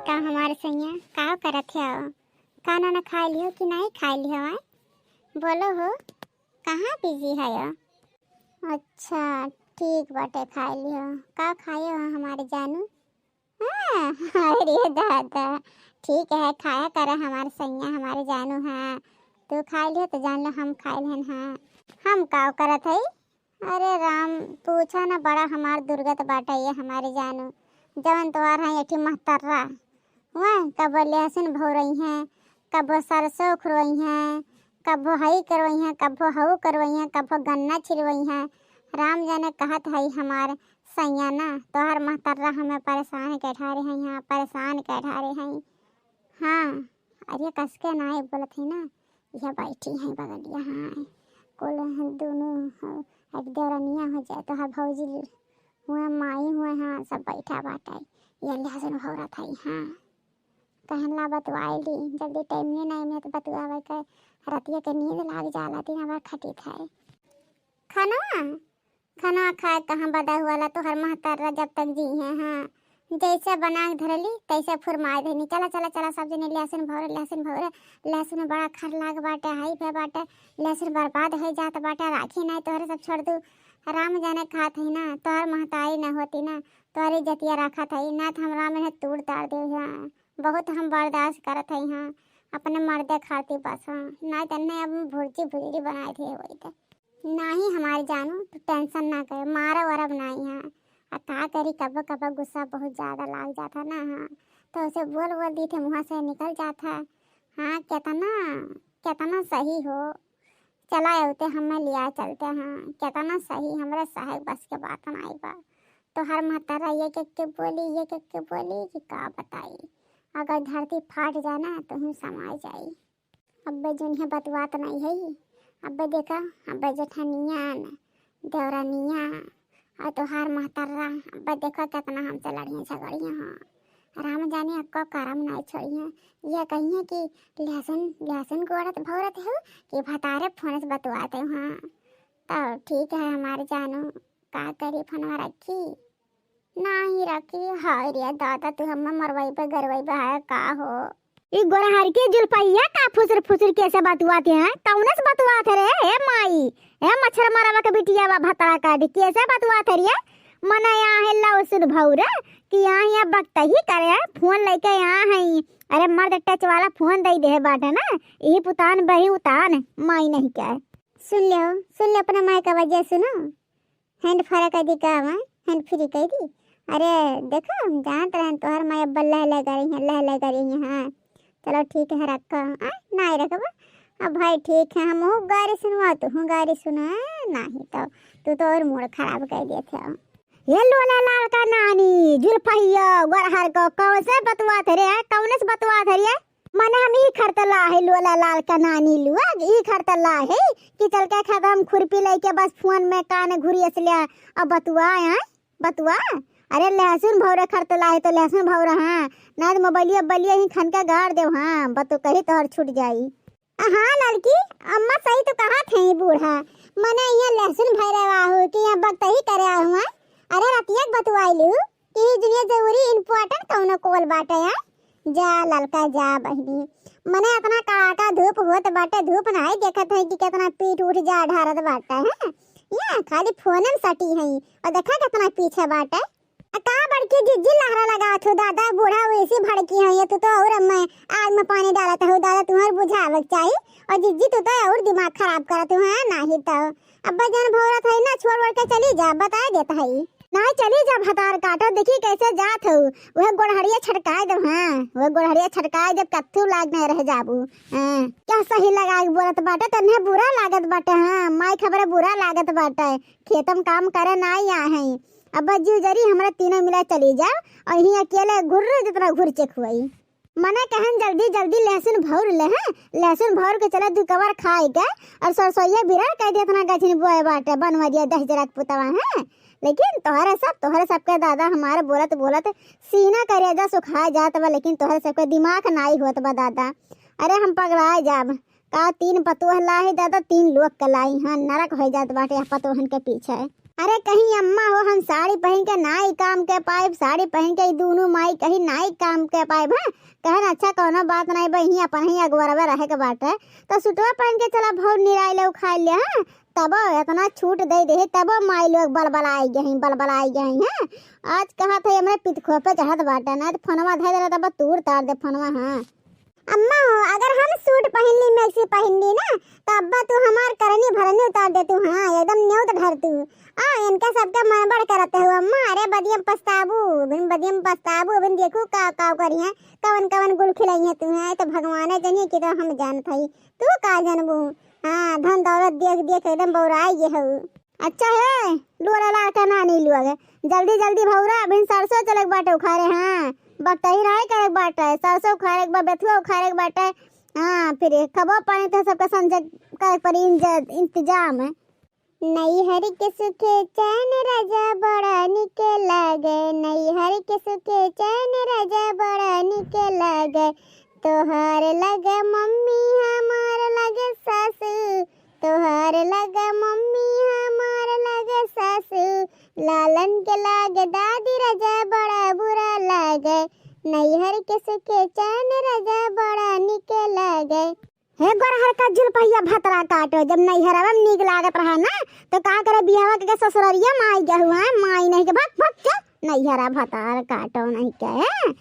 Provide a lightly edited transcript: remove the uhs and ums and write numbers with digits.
का हमारे सैया का करत है? खाना ना खा लियो कि नहीं खा लियो है? बोलो हो, कहाँ बिजी है यो? अच्छा ठीक बाटे, खा लियो। का खाए हो हमारे जानू? हाँ अरे दादा, ठीक है खाया करे हमारे सैया हमारे जानू। हाँ तू खा लियो तो जान लो हम खाए हैं। हाँ हम का करत है? अरे राम पूछा ना, बड़ा हमार दुर्गत बाटा ये हमारे जानू। जवन तोहार है एठी महतर्रा वह कब लहसुन भो रही हैं, कब सरसों खुरवई हैं, कब हई करवई हैं, कब हऊ करवई हैं, कब गन्ना छिलवई हैं। राम जाने कहत है हमार सैया ना तोहर महतर्रा हमें परेशान के ठारे हैं, यहाँ परेशान के ठारे हैं। हाँ अरे कसके ना बोलत है ना, यह बैठी हैं बगलिया। हाँ कुल दोनों देवरनिया हो जाए तो हर भौजी हुए माई हुए। हाँ सब बैठा बाटा ये लहसुन भौरा था। हाँ कहला बतवाइली जल्दी टाइम नहीं में तो बतवावे के रतिया के नींद लाग जाला दिन हमार खटी खाए। खाना खाना खाए कहाँ बदा हुआ तो हर महतारा जब तक जी है। हाँ जैसे बना के धरली तैसे फुरमाए देनी, चला चला चला सब जने लहसुन भौरे लहसुन भौरे। लहसुन बड़ा खर लाग बाटे हाई पे बाटे, लहसुन बर्बाद हो जात बाटे, राखी नहीं तोहरे सब छोड़ दू। राम जाने खात है ना तोहर महतारी न होती ना तोहरी जतिया रखा था ना तो हम राम ने तोड़ ताड़ दे। हाँ बहुत हम बर्दाश्त करत है। हाँ अपने मर्दे खाती बस। हाँ ना तन्ने अब भुर्जी भुजरी बनाए थे वही तो नहीं हमारे जानू, तो टेंशन ना करे, मारा वरब नहीं। हाँ का करी कब कब गुस्सा बहुत ज़्यादा लाग जाता ना। हाँ तो उसे बोल दी थे मुँह से निकल जाता। हाँ कितना कितना सही हो, चला होते हमें लिया चलते। हाँ कितना सही, हमारे साहेब बस के बात नहीं बा। तो हर महतारा ये के बोली ये के बोली कि का बताई, अगर धरती फाट जाना तो हम समाए जाई। अब्बे जो है बतवात नहीं है। अब्बे देखा अब्बे जेठनिया देवरानिया और तोहार महतर्रा अब्बे देखो कितना हमसे लड़ियाँ झगड़ियाँ। हाँ राम जाने अक्को करम नहीं छोड़िए। ये कहिए कि लहसुन लहसुन को औरत भौरत हो कि भतारे फोन से बतवाते। हाँ तो ठीक है हमारे जानू, का करी फनवा रखी नहीं रखी। हाय रे दादा तू हमें मरवाई पे गरवाई पे है का हो? ई गोरहर के जुलपैया का फुसर फुसर कैसे बतवाते हैं? कौन से बतवाते रे? ए माई ए मच्छर मरावा के बिटिया बा भतरा का दी कैसे बतवाते रे? मना यहाँ है लहसुन भौरा कि यहाँ वक्त ही करे फोन लेके यहाँ है। अरे मर्द टच वाला फोन दे दे बाटे ना, यही पुतान बही उतान माई नहीं क्या सुन ले अपना माई का वजह सुनो। हैंड फ्री कर दी का हैंड फ्री कर दी। अरे देखो हम जानते हैं तोहर माई अब लह करी है। हाँ चलो ठीक है रखो नहीं रखो अब भाई ठीक है। हम गाड़ी सुनवा तो हूँ गाड़ी सुना नहीं तो तू तो और मूड खराब कर दिए थे। ये लोला लाल का नानी जुल्फैया गोरहर को कौन से बतवा थे रे? कौन से बतवा थे रे? मने हम ही खरतला है लोला लाल का नानी लुआ ही खरतला है कि चल के खत्म खुरपी लेके बस फोन में कान घुरी असलिया अब बतवा। अरे लहसुन भौरे खरतला है तो लहसुन भौरा। हाँ ना तो मोबाइलिया बलिया ही खन का गाड़ दे। हाँ बतो कही तो हर छूट जाई। हाँ लड़की अम्मा सही तो कहा थे बूढ़ा मने यहाँ लहसुन भरे वाहू कि यहाँ वक्त ही करे हुआ। अरे रतिया बतवाई लू कि दुनिया जरूरी इम्पोर्टेंट कौन कोल बाटे है। जा ललका जा बहनी मने अपना काका धूप होत बाटे, धूप नहीं देखत है कि कितना पीठ उठ जा ढारत बाटे है। ये खाली फोन में सटी है और देखा कितना पीछे बाटे। का बड़की जिज्जी लहरा लगा थो दादा बूढ़ा वैसी भड़की है ये तो और मैं आग में पानी डालत हूँ दादा तुम्हारे बुझावक चाहिए और जिज्जी तो और दिमाग खराब करत हूँ। नहीं तो अब्बा जान भौरत है ना छोड़ के चली जा बता देता है नहीं चली जा भतार काटा देखी कैसे जात हो वह गोड़हरिया छटकाए दो। हाँ वह गोड़हरिया छटकाए जब कत्थू लाग नहीं रह जाबू। क्या सही लगा बोलत बाटे तन्हे बुरा लागत बाटे। हाँ माई खबर बुरा लागत बाटे खेतम काम करे ना आ है। अब जीव जरी हमरा तीनों मिला चली जा और यहीं अकेले घुर जितना घुर चेक हुई। मना कहन जल्दी जल्दी लहसुन भौर ले हैं, लहसुन भौर के चला दू कवर खाए के और सरसोईया बिरा कह दिया इतना गछनी बोए बाटे बनवा दिया 10 जरा पुतवा है। लेकिन तोहरे सब के दादा हमारे बोलत सीना करे जा सुखा जात बा, लेकिन तोहरे सबके दिमाग नाई होत बा दादा। अरे हम पगड़ाए जाब का 3 पतोह लाई दादा 3 लोग के लाई। हाँ नरक हो जात बाटे पतोहन के पीछे। अरे कहीं अम्मा हो हम साड़ी पहन के नाई काम के पाइब, साड़ी पहन के दोनों माई कहीं नाई काम के पाइब है। कहन अच्छा कोनो बात नहीं बही अपन ही अगवरवे रहे के बाटे तो सुटवा पहन के चला भौर निराई ले खा ले हैं। तब इतना छूट दे दे तब माई लोग बलबलाई गई हैं। आज कहा था हमरे पितखो पे चढ़त बाटे ना तो फोनवा धे दे तब तूर तार दे फोनवा। हाँ अम्मा हो अगर हम सूट पहन ली मैक्सी पहन ली ना तो अब्बा तू हमार करनी भरनी उतार दे तू। हाँ एकदम न्यूत धर तू। इनका सबका मनबड़ करते हो अम्मा। अरे बदियम पछताबू बिन देखू का करी है कवन कवन गुल खिलाई है तू है तो भगवान जनिए कि तो हम जानत हई तू का जानबू। हाँ धन दौलत देख देख एकदम बौराई ये हो। अच्छा है लोरा ला का ना नहीं लुआ जल्दी भौरा बिन सरसों चलक बाटे उखारे। हाँ बकही राय करे बाटे सरसों उखारे के बेथुआ उखारे के बाटे। हाँ फिर खबो पानी तो सबका समझ कर पर इंतजाम है। नई हरि के सुखे चैन राजा बड़ा निके लागे, नई हरि के सुखे चैन राजा बड़ा निके लागे। तोहार लगे मम्मी हमार लगे सासू, तोहार लगे मम्मी हमार लगे सासू। लालन के लागे दादी राजा बड़ा बुरा लागे, नैहर के सुखे चैन राजा बड़ा निके लागे। हे गोरहर का जुलपहिया भतरा काटो जब नैहरवा में नीक लागत रहा ना तो का करे बियाह के ससुररिया माई गहुआ माई नहीं के भग भग चल नैहरा भतार काटो नहीं के।